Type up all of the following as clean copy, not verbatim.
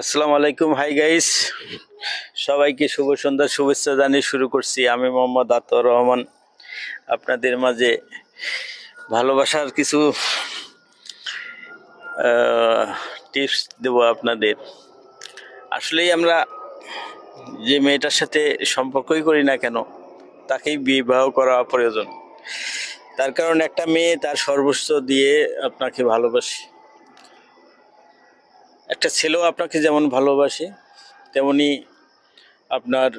আসসালামু আলাইকুম, hi guys. সবাইকে শুভ সন্ধ্যার শুভেচ্ছা জানিয়ে শুরু করছি। আমি মোহাম্মদ আতর রহমান আপনাদের মাঝে ভালোবাসার কিছু টিপস দেব আপনাদের। আসলেই আমরা যে মেয়েটার সাথে সম্পর্কই করি না কেন, তাকেই বিবাহ করা প্রয়োজন। তার কারণ একটা মেয়ে তার সর্বস্ব দিয়ে আপনাকে ভালোবাসে। একটা ছেলেও আপনাকে যেমন ভালোবাসে, তেমনি আপনার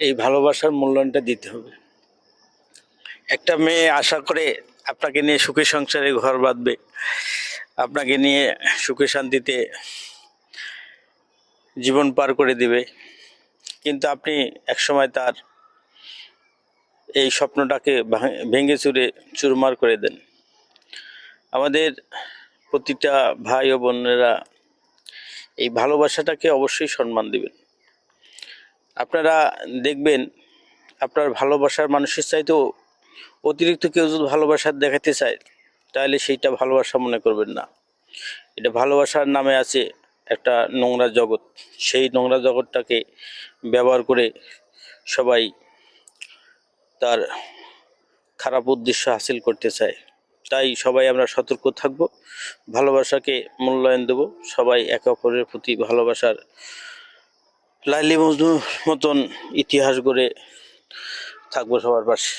এই ভালোবাসার মূল্যায়নটা দিতে হবে। একটা মেয়ে আশা করে আপনাকে নিয়ে সুখে সংসারে ঘর বাঁধবে, আপনাকে নিয়ে সুখে শান্তিতে জীবন পার করে দিবে, কিন্তু আপনি একসময় তার এই স্বপ্নটাকে ভেঙে চুরে চুরমার করে দেন। আমাদের প্রতিটা ভাই ও বোনেরা এই ভালোবাসাটাকে অবশ্যই সম্মান দিবেন। আপনারা দেখবেন, আপনার ভালোবাসার মানুষের চাইতেও অতিরিক্ত কেউ যদি ভালোবাসা দেখাতে চায়, তাহলে সেইটা ভালোবাসা মনে করবেন না। এটা ভালোবাসার নামে আছে একটা নোংরা জগৎ। সেই নোংরা জগৎটাকে ব্যবহার করে সবাই তার খারাপ উদ্দেশ্য হাসিল করতে চায়। তাই সবাই আমরা সতর্ক থাকব, ভালোবাসাকে মূল্যায়ন দেব। সবাই একে অপরের প্রতি ভালোবাসার লাইলি মজনুর মতন ইতিহাস গড়ে থাকবো সবার পাশে।